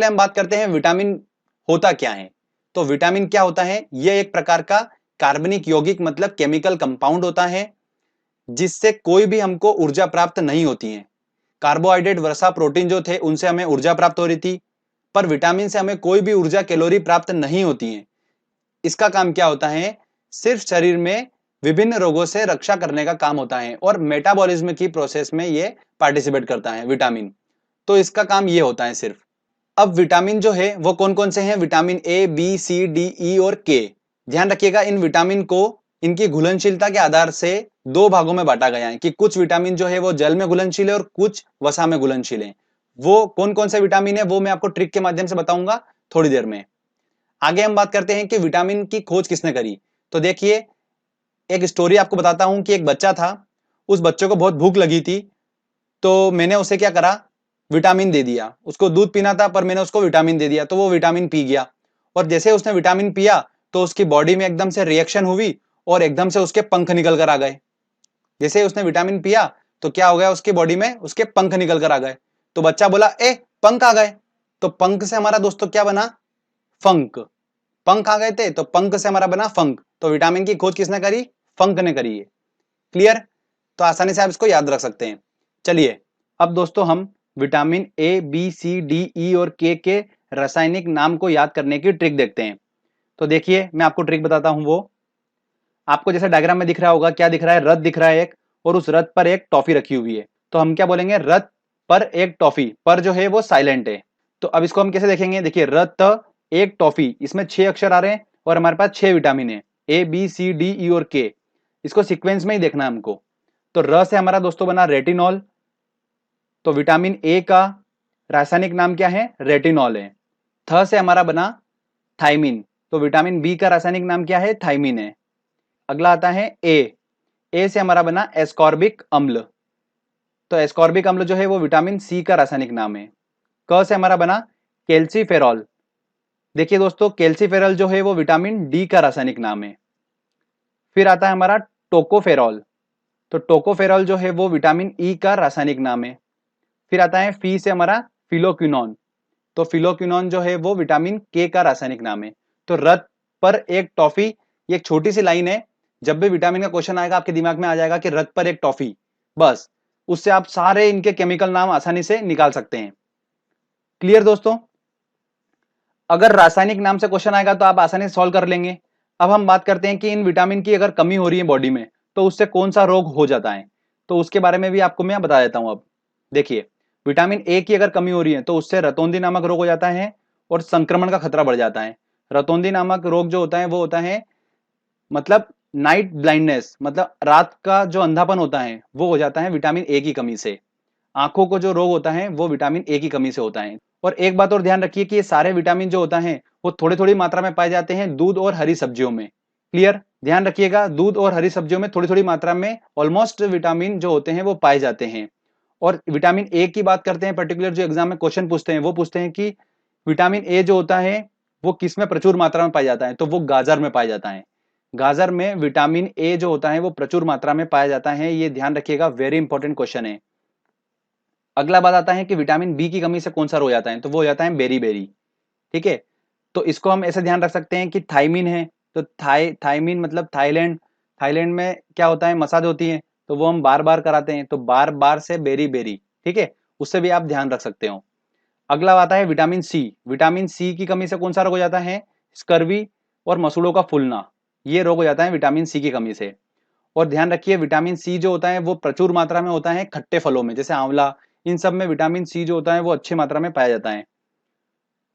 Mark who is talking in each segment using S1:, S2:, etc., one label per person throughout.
S1: पहले हम बात करते हैं विटामिन होता क्या है। तो विटामिन क्या होता है, यह एक प्रकार का कार्बनिक यौगिक मतलब केमिकल कंपाउंड होता है जिससे कोई भी हमको ऊर्जा प्राप्त नहीं होती है। कार्बोहाइड्रेट वसा प्रोटीन जो थे उनसे हमें ऊर्जा प्राप्त हो रही थी, पर विटामिन से हमें कोई भी ऊर्जा कैलोरी प्राप्त नहीं होती है। इसका काम क्या होता है, सिर्फ शरीर में विभिन्न रोगों से रक्षा करने का काम होता है और मेटाबॉलिज्म की प्रोसेस में ये पार्टिसिपेट करता है विटामिन। तो इसका काम ये होता है सिर्फ। अब विटामिन जो है वो कौन कौन से हैं, vitamin A B C D E और के। ध्यान रखिएगा इन विटामिन को इनकी घुलनशीलता के आधार से दो भागों में बांटा गया है कि कुछ विटामिन जो है वो जल में घुलनशील है और कुछ वसा में घुलनशील है। वो कौन कौन से विटामिन है वो मैं आपको ट्रिक के माध्यम से बताऊंगा थोड़ी देर में। आगे हम बात करते हैं कि विटामिन की खोज किसने करी। तो देखिए एक स्टोरी आपको बताता हूं कि एक बच्चा था, उस बच्चे को बहुत भूख लगी थी, तो मैंने उसे क्या करा, विटामिन दे दिया। उसको दूध पीना था पर मैंने उसको विटामिन दे दिया, तो वो विटामिन पी गया। और जैसे उसने विटामिन पिया तो उसकी बॉडी में एकदम से रिएक्शन हुई और एकदम से उसके पंख निकल कर आ गए। जैसे उसने विटामिन पिया तो क्या हो गया, उसकी बॉडी में उसके पंख निकल कर आ गए। तो बच्चा बोला ए पंख आ गए। तो पंख से हमारा दोस्तों क्या बना, फंक। पंख आ गए थे तो पंख से हमारा बना फंक। तो विटामिन की खोज किसने करी, फंक ने करी है। क्लियर, तो आसानी से आप इसको याद रख सकते हैं। चलिए अब दोस्तों हम vitamin A B C D E और के रासायनिक नाम को याद करने की ट्रिक देखते हैं। तो देखिए मैं आपको ट्रिक बताता हूं। वो आपको जैसे डायग्राम में दिख रहा होगा, क्या दिख रहा है, रथ दिख रहा है एक, और उस रथ पर एक टॉफी रखी हुई है। तो हम क्या बोलेंगे, रथ पर एक टॉफी। पर जो है वो साइलेंट है। तो अब इसको हम कैसे देखेंगे, देखिए रथ एक टॉफी, इसमें 6 अक्षर आ रहे हैं और हमारे पास 6 विटामिन है, ए बी सी डी ई और के। इसको सीक्वेंस में ही देखना है हमको। तो र से हमारा दोस्तों बना रेटिनॉल। तो विटामिन ए का रासायनिक नाम क्या है, रेटिनॉल है। थ से हमारा बना थाइमिन। तो विटामिन बी का रासायनिक नाम क्या है, थाइमिन है। अगला आता है ए से हमारा बना एस्कॉर्बिक अम्ल। तो एस्कॉर्बिक अम्ल जो है वो विटामिन सी का रासायनिक नाम है। क से हमारा बना कैल्सीफेरॉल। देखिए दोस्तों कैल्सीफेरॉल जो है वो विटामिन डी का रासायनिक नाम है। फिर आता है हमारा टोकोफेरॉल। तो टोकोफेरॉल जो है वो विटामिन ई का रासायनिक नाम है। फिर आता है फी से हमारा फिलोक्विनोन। तो फिलोक्विनोन जो है वो विटामिन के का रासायनिक नाम है। तो रथ पर एक टॉफी, ये एक छोटी सी लाइन है। जब भी विटामिन का क्वेश्चन आएगा आपके दिमाग में आ जाएगा कि रथ पर एक टॉफी, बस उससे आप सारे इनके केमिकल नाम आसानी से निकाल सकते हैं। क्लियर दोस्तों, अगर रासायनिक नाम से क्वेश्चन आएगा तो आप आसानी से सॉल्व कर लेंगे। अब हम बात करते हैं कि इन विटामिन की अगर कमी हो रही है बॉडी में तो उससे कौन सा रोग हो जाता है। तो उसके बारे में भी आपको मैं बता देता हूं। अब देखिए विटामिन ए की अगर कमी हो रही है तो उससे रतौंधी नामक रोग हो जाता है और संक्रमण का खतरा बढ़ जाता है। रतौंधी नामक रोग जो होता है वो होता है मतलब नाइट ब्लाइंडनेस, मतलब रात का जो अंधापन होता है वो हो जाता है विटामिन ए की कमी से। आंखों को जो रोग होता है वो विटामिन ए की कमी से होता है। और एक बात और ध्यान रखिए कि ये सारे विटामिन जो होता है वो थोड़ी थोड़ी मात्रा में पाए जाते हैं दूध और हरी सब्जियों में। क्लियर, ध्यान रखिएगा दूध और हरी सब्जियों में थोड़ी थोड़ी मात्रा में ऑलमोस्ट विटामिन जो होते हैं वो पाए जाते हैं। और विटामिन ए की बात करते हैं, पर्टिकुलर जो एग्जाम में क्वेश्चन पूछते हैं वो पूछते हैं कि विटामिन ए जो होता है वो किस में प्रचुर मात्रा में पाया जाता है। तो वो गाजर में पाया जाता है। गाजर में विटामिन ए जो होता है वो प्रचुर मात्रा में पाया जाता है, ये ध्यान रखिएगा, वेरी इंपॉर्टेंट क्वेश्चन है। अगला बात आता है कि विटामिन बी की कमी से कौन सा रोग हो जाता है। तो वो हो जाता है बेरी बेरी। ठीक है, तो इसको हम ऐसे ध्यान रख सकते हैं कि थाइमिन है तो थाइमिन मतलब थाईलैंड। थाईलैंड में क्या होता है, मसाज होती है, तो वो हम बार बार कराते हैं, तो बार बार से बेरी बेरी। ठीक है, उससे भी आप ध्यान रख सकते हो। अगला आता है विटामिन सी। विटामिन सी की कमी से कौन सा रोग हो जाता है, स्कर्वी और मसूड़ों का फूलना, ये रोग हो जाता है विटामिन सी की कमी से। और ध्यान रखिए विटामिन सी जो होता है वो प्रचुर मात्रा में होता है खट्टे फलों में, जैसे आंवला, इन सब में विटामिन सी जो होता है वो अच्छी मात्रा में पाया जाता है।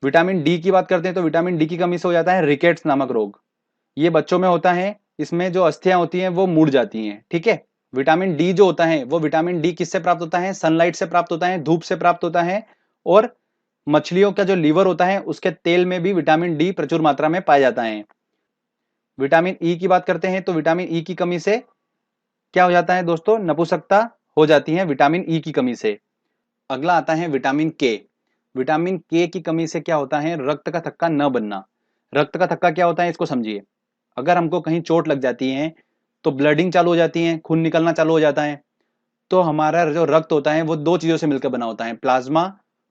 S1: विटामिन डी की बात करते हैं तो विटामिन डी की कमी से हो जाता है रिकेट्स नामक रोग। ये बच्चों में होता है, इसमें जो अस्थियां होती हैं वो मुड़ जाती हैं। ठीक है, विटामिन डी जो होता है वो विटामिन डी किससे प्राप्त होता है, सनलाइट से प्राप्त होता है, धूप से प्राप्त होता है। और मछलियों का जो लीवर होता है उसके तेल में भी विटामिन डी प्रचुर मात्रा में पाया जाता है। विटामिन ई की बात करते हैं तो विटामिन ई की कमी से क्या हो जाता है दोस्तों, नपुंसकता हो जाती है विटामिन ई की कमी से। अगला आता है विटामिन के। विटामिन के की कमी से क्या होता है, रक्त का थक्का न बनना। रक्त का थक्का क्या होता है इसको समझिए। अगर हमको कहीं चोट लग जाती है तो ब्लडिंग चालू हो जाती है, खून निकलना चालू हो जाता है। तो हमारा जो रक्त होता है वो दो चीजों से मिलकर बना होता है, प्लाज्मा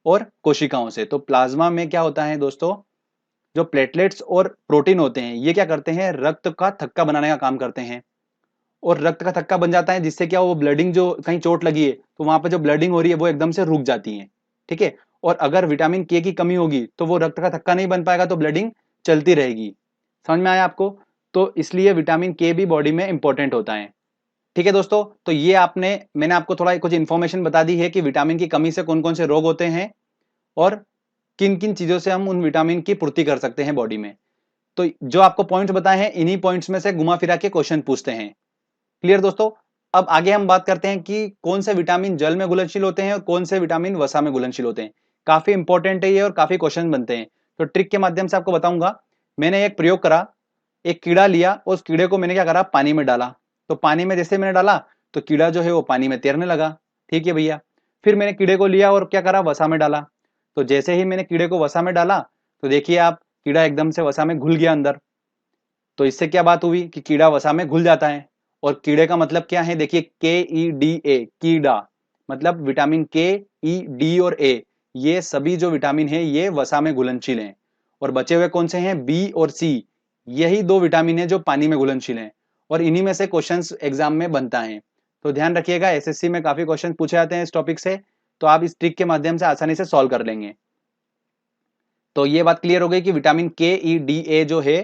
S1: और कोशिकाओं से। तो प्लाज्मा में क्या होता है दोस्तों, जो प्लेटलेट्स और प्रोटीन होते हैं ये क्या करते हैं, रक्त का थक्का बनाने का काम करते हैं, और रक्त का थक्का बन जाता है जिससे क्या वो ब्लडिंग, जो कहीं चोट लगी है तो वहां पर जो ब्लडिंग हो रही है वो एकदम से रुक जाती है। ठीक है, और अगर विटामिन के की कमी होगी तो वो रक्त का थक्का नहीं बन पाएगा, तो ब्लडिंग चलती रहेगी। समझ में आया आपको? तो इसलिए विटामिन के भी बॉडी में इंपॉर्टेंट होता है। ठीक है दोस्तों, तो ये मैंने आपको थोड़ा कुछ इंफॉर्मेशन बता दी है कि विटामिन की कमी से कौन कौन से रोग होते हैं और किन किन चीजों से हम उन विटामिन की पूर्ति कर सकते हैं बॉडी में। तो जो आपको पॉइंट्स बताए हैं इन्हीं पॉइंट्स में से घुमा फिरा के क्वेश्चन पूछते हैं। क्लियर दोस्तों? अब आगे हम बात करते हैं कि कौन से विटामिन जल में घुलनशील होते हैं और कौन से विटामिन वसा में घुलनशील होते हैं। काफी इंपॉर्टेंट है ये और काफी क्वेश्चन बनते हैं। तो ट्रिक के माध्यम से आपको बताऊंगा। मैंने एक प्रयोग करा, एक कीड़ा लिया, उस कीड़े को मैंने क्या करा, पानी में डाला। तो पानी में जैसे मैंने डाला तो कीड़ा जो है वो पानी में तैरने लगा। ठीक है भैया। फिर मैंने कीड़े को लिया और क्या करा, वसा में डाला। तो जैसे ही मैंने कीड़े को वसा में डाला तो देखिए आप, कीड़ा एकदम से वसा में घुल गया अंदर। तो इससे क्या बात हुई कि कीड़ा वसा में घुल जाता है। और कीड़े का मतलब क्या है, देखिए KEDA, कीड़ा, मतलब विटामिन KE, D और A, ये सभी जो विटामिन है ये वसा में घुलनशील हैं। और बचे हुए कौन से हैं, B और C, यही दो विटामिन है जो पानी में घुलनशील हैं। और इन्हीं में से क्वेश्चंस एग्जाम में बनता है। तो ध्यान रखिएगा, SSC में काफी क्वेश्चन पूछे जाते हैं इस टॉपिक से, तो आप इस ट्रिक के माध्यम से आसानी से सॉल्व कर लेंगे। तो ये बात क्लियर हो गई कि विटामिन KEDA जो है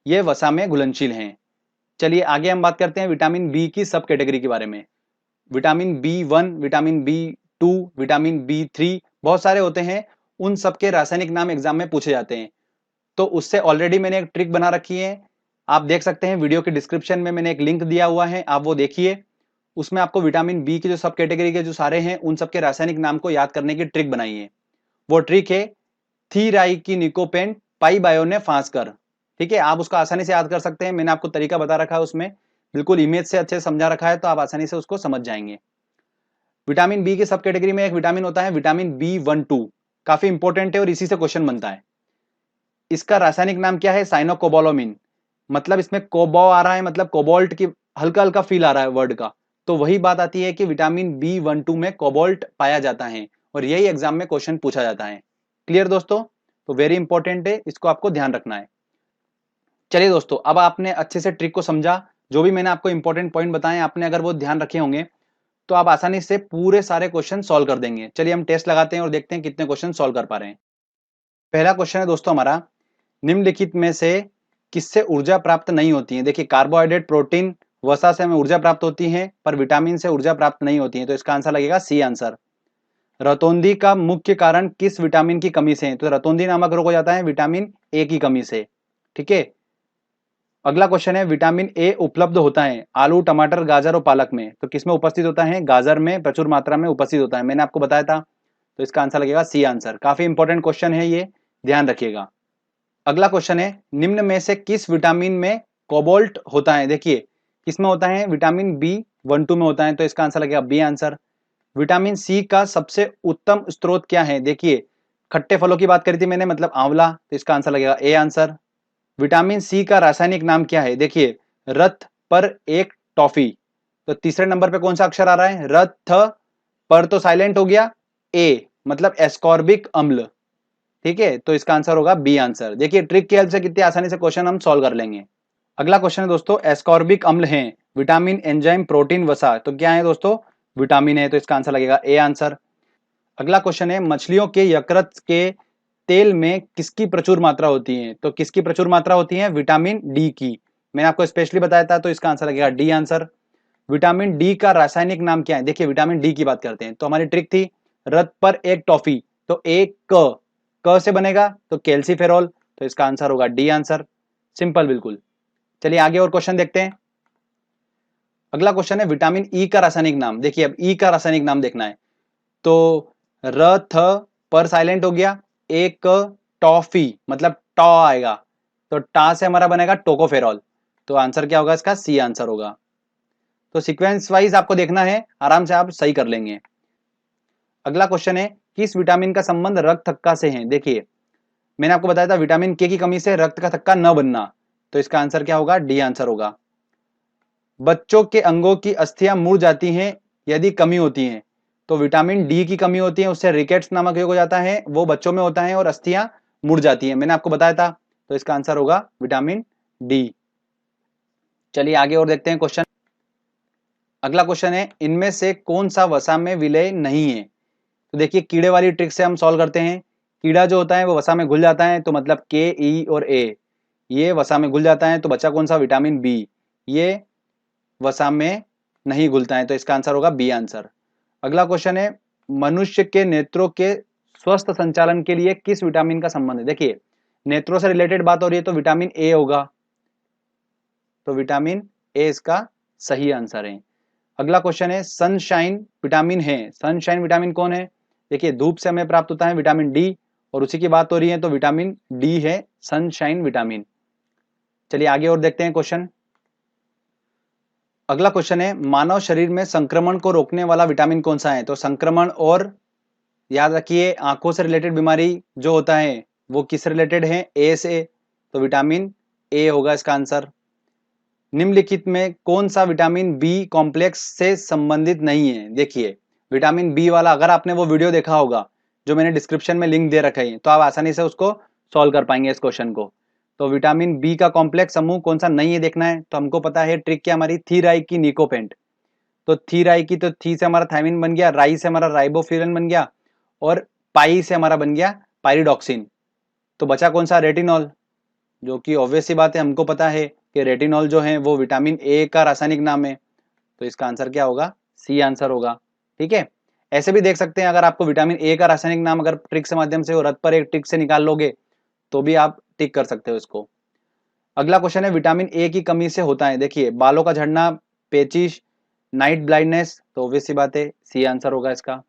S1: ये वसा में घुलनशील हैं। चलिए आगे हम बात करते हैं विटामिन बी की सब कैटेगरी के बारे में। Vitamin B1, vitamin B2, vitamin B3, बहुत सारे होते हैं। उन सब के रासायनिक नाम एग्जाम में पूछे जाते हैं। तो उससे ऑलरेडी मैंने एक ट्रिक बना रखी है, आप देख सकते हैं वीडियो के डिस्क्रिप्शन में मैंने एक लिंक दिया हुआ है, आप वो देखिए। उसमें आपको विटामिन बी की जो सब कैटेगरी के जो सारे हैं उन सबके रासायनिक नाम को याद करने की ट्रिक बनाई है। वो ट्रिक है थीराइकिनिकोपेन पाइबायो ने फांसकर। ठीक है, आप उसको आसानी से याद कर सकते हैं, मैंने आपको तरीका बता रखा है उसमें, बिल्कुल इमेज से अच्छे समझा रखा है, तो आप आसानी से उसको समझ जाएंगे। विटामिन बी की सब कैटेगरी में एक विटामिन होता है विटामिन B12, काफी इंपॉर्टेंट है और इसी से क्वेश्चन बनता है। इसका रासायनिक नाम क्या है, साइनोकोबालामिन। मतलब इसमें कोबो आ रहा है, मतलब कोबाल्ट की हल्का हल्का फील आ रहा है वर्ड का। तो वही बात आती है कि विटामिन B12 में कोबाल्ट पाया जाता है और यही एग्जाम में क्वेश्चन पूछा जाता है। क्लियर दोस्तों? तो वेरी इंपॉर्टेंट है, इसको आपको ध्यान रखना है। चलिए दोस्तों, अब आपने अच्छे से ट्रिक को समझा, जो भी मैंने आपको इंपॉर्टेंट पॉइंट बताए आपने अगर वो ध्यान रखे होंगे तो आप आसानी से पूरे सारे क्वेश्चन सॉल्व कर देंगे। चलिए हम टेस्ट लगाते हैं और देखते हैं कितने क्वेश्चन सॉल्व कर पा रहे हैं। पहला क्वेश्चन है दोस्तों हमारा, निम्नलिखित में से किससे ऊर्जा प्राप्त नहीं होती है। देखिए कार्बोहाइड्रेट, प्रोटीन, वसा से हमें ऊर्जा प्राप्त होती है पर विटामिन से ऊर्जा प्राप्त नहीं होती है, तो इसका आंसर लगेगा सी आंसर। रतौंधी का मुख्य कारण किस विटामिन की कमी से है, तो रतौंधी नामक रोग हो जाता है विटामिन ए की कमी से। ठीक है, अगला क्वेश्चन है, विटामिन ए उपलब्ध होता है आलू, टमाटर, गाजर और पालक में, तो किसमें उपस्थित होता है, गाजर में प्रचुर मात्रा में उपस्थित होता है, मैंने आपको बताया था। तो इसका आंसर लगेगा सी आंसर। काफी इंपॉर्टेंट क्वेश्चन है ये, ध्यान रखिएगा। अगला क्वेश्चन है, निम्न में से किस विटामिन में कोबाल्ट होता है। देखिए किसमें होता है, विटामिन B12 में होता है, तो इसका आंसर लगेगा बी आंसर। विटामिन सी का सबसे उत्तम स्रोत क्या है, देखिए खट्टे फलों की बात करी थी मैंने, मतलब आंवला, तो इसका आंसर लगेगा ए आंसर। विटामिन सी का रासायनिक नाम क्या है, देखिए रथ पर एक टॉफी, तो तीसरे नंबर पे कौन सा अक्षर आ रहा है, रथ पर तो साइलेंट हो गया, ए मतलब एस्कॉर्बिक अम्ल। ठीक है, तो इसका आंसर होगा बी आंसर। देखिए ट्रिक की हेल्प से कितनी आसानी से क्वेश्चन हम सॉल्व कर लेंगे। अगला क्वेश्चन है दोस्तों, एस्कॉर्बिक अम्ल है विटामिन, एंजाइम, प्रोटीन, वसा, तो क्या है दोस्तों, विटामिन है, तो इसका आंसर लगेगा ए आंसर। अगला क्वेश्चन है, मछलियों के यकृत के तेल में किसकी प्रचुर मात्रा होती है, तो किसकी प्रचुर मात्रा होती है, विटामिन डी की, मैंने आपको स्पेशली बताया था, तो इसका आंसर लगेगा डी आंसर। विटामिन डी का रासायनिक नाम क्या है, देखिए विटामिन डी की बात करते हैं, तो हमारी ट्रिक थी रथ पर एक टॉफी, तो एक क से बनेगा, तो कैल्सीफेरॉल, तो इसका आंसर होगा डी आंसर। सिंपल बिल्कुल। चलिए आगे और क्वेश्चन देखते हैं। अगला क्वेश्चन है, विटामिन ई का रासायनिक नाम, देखिए अब ई का रासायनिक नाम देखना है, तो रथ पर साइलेंट हो गया, एक टॉफी मतलब टॉ आएगा, तो टा से हमारा बनेगा टोकोफेरॉल, तो आंसर क्या होगा इसका, सी आंसर होगा। तो सीक्वेंस वाइज आपको देखना है, आराम से आप सही कर लेंगे। अगला क्वेश्चन है, किस विटामिन का संबंध रक्त थक्का से है, देखिए मैंने आपको बताया था विटामिन के की कमी से रक्त का थक्का न बनना, तो इसका आंसर क्या होगा, डी आंसर होगा। बच्चों के अंगों की अस्थियां मुड़ जाती हैं यदि कमी होती है, तो विटामिन डी की कमी होती है, उससे रिकेट्स नामक रोग हो जाता है, वो बच्चों में होता है और अस्थियां मुड़ जाती है, मैंने आपको बताया था। तो इसका आंसर होगा विटामिन डी। चलिए आगे और देखते हैं क्वेश्चन। अगला क्वेश्चन है, इनमें से कौन सा वसा में विलय नहीं है? तो देखिए कीड़े वाली ट्रिक से हम सॉल्व करते हैं। कीड़ा जो होता है वो वसा में घुल जाता है, तो मतलब के, ई और ए ये वसा में घुल जाता है, तो बचा कौन सा? विटामिन बी, ये वसा में नहीं घुलता है, तो इसका आंसर होगा बी आंसर। अगला क्वेश्चन है, मनुष्य के नेत्रों के स्वस्थ संचालन के लिए किस विटामिन का संबंध है? देखिए नेत्रों से रिलेटेड बात हो रही है तो विटामिन ए होगा, तो विटामिन ए इसका सही आंसर है। अगला क्वेश्चन है, सनशाइन विटामिन है, सनशाइन विटामिन कौन है? देखिए धूप से हमें प्राप्त होता है विटामिन डी, और उसी की बात हो रही है तो विटामिन डी है सनशाइन विटामिन। चलिए आगे और देखते हैं क्वेश्चन। अगला क्वेश्चन है, मानव शरीर में संक्रमण को रोकने वाला विटामिन कौन सा है? तो संक्रमण और याद रखिए आंखों से रिलेटेड बीमारी जो होता है वो किस रिलेटेड है? ए से, तो विटामिन ए होगा इसका आंसर। निम्नलिखित में कौन सा विटामिन बी कॉम्प्लेक्स से संबंधित नहीं है? देखिए विटामिन बी वाला अगर आपने वो वीडियो देखा होगा जो मैंने डिस्क्रिप्शन में लिंक दे रखा है, तो आप आसानी से उसको सॉल्व कर पाएंगे इस क्वेश्चन को। तो विटामिन बी का कॉम्प्लेक्स समूह कौन सा नहीं है देखना है, तो हमको पता है ट्रिक क्या हमारी, थी की निकोपेंट। तो थी की, तो थी से हमारा थायमिन बन गया, राई से हमारा राइबोफ्यूरन बन गया, और पाई से हमारा बन गया पायरिडॉक्सिन। तो बचा कौन सा? रेटिनॉल, जो कि ऑब्वियस सी बात है, हमको पता है कि रेटिनॉल जो है वो विटामिन ए का रासायनिक नाम है, तो इसका आंसर क्या होगा? सी आंसर होगा। ठीक है, ऐसे भी देख सकते हैं, अगर आपको विटामिन ए का रासायनिक नाम अगर ट्रिक से माध्यम से रथ पर एक ट्रिक से निकाल लोगे तो भी आप टिक कर सकते हो इसको। अगला क्वेश्चन है, विटामिन ए की कमी से होता है, देखिए बालों का झड़ना, पेचिश, नाइट ब्लाइंडनेस, तो ऑब्वियस सी बात है सी आंसर होगा इसका।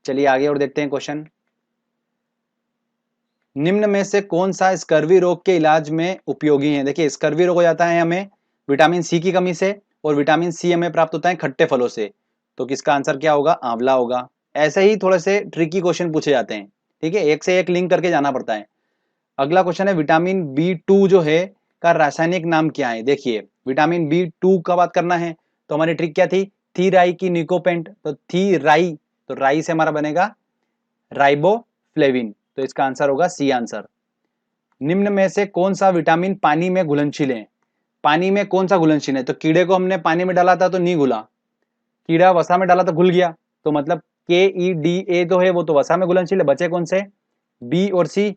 S1: चलिए आगे और देखते हैं क्वेश्चन। निम्न में से कौन सा स्कर्वी रोग के इलाज में उपयोगी है? देखिए स्कर्वी रोग हो जाता है हमें विटामिन सी की कमी से, और विटामिन सी हमें प्राप्त होता है खट्टे फलों से, तो किसका आंसर क्या होगा? आंवला होगा। ऐसे ही थोड़े से ट्रिकी क्वेश्चन पूछे जाते हैं, ठीक है, एक से एक लिंक करके जाना पड़ता है। अगला क्वेश्चन है, विटामिन बी टू जो है का रासायनिक नाम क्या है? देखिए विटामिन बी टू का बात करना है तो हमारी ट्रिक क्या थी? थी राई की निकोपेंट, तो थी राई, तो राई से हमारा बनेगा राइबोफ्लेविन, तो इसका आंसर होगा सी आंसर। निम्न में से कौन सा विटामिन पानी में घुलनशील है? पानी में कौन सा घुलनशील है? तो कीड़े को हमने पानी में डाला था तो नहीं घुला, कीड़ा वसा में डाला तो घुल गया, तो मतलब के ई डी ए तो है वो तो वसा में घुलनशील है, बचे कौन से? बी और सी।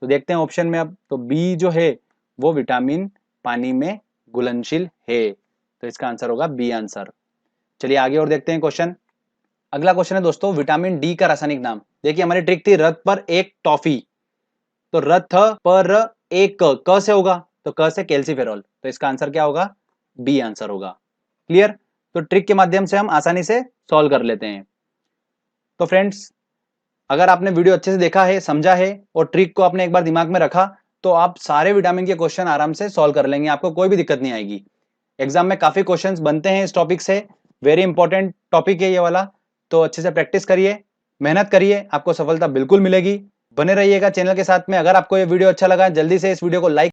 S1: तो देखते हैं ऑप्शन में अब, तो बी जो है वो विटामिन पानी में घुलनशील है, तो इसका आंसर होगा बी आंसर। चलिए आगे और देखते हैं क्वेश्चन। अगला क्वेश्चन है दोस्तों, विटामिन डी का रासायनिक नाम। देखिए हमारी ट्रिक थी रथ पर एक टॉफी, तो रथ पर एक क से होगा, तो क से कैल्सीफेरॉल, तो इसका आंसर क्या होगा? बी आंसर होगा। क्लियर? तो ट्रिक के माध्यम से हम आसानी से सॉल्व कर लेते हैं। तो फ्रेंड्स अगर आपने वीडियो अच्छे से देखा है, समझा है और ट्रिक को आपने एक बार दिमाग में रखा, तो आप सारे विटामिन के क्वेश्चन आराम से सॉल्व कर लेंगे, आपको कोई भी दिक्कत नहीं आएगी। एग्जाम में काफी क्वेश्चंस बनते हैं इस टॉपिक से, वेरी इंपॉर्टेंट टॉपिक है ये वाला, तो अच्छे से प्रैक्टिस करिए, मेहनत करिए, आपको सफलता बिल्कुल मिलेगी। बने रहिएगा चैनल के साथ में। अगर आपको ये वीडियो अच्छा लगा जल्दी से इस वीडियो को लाइक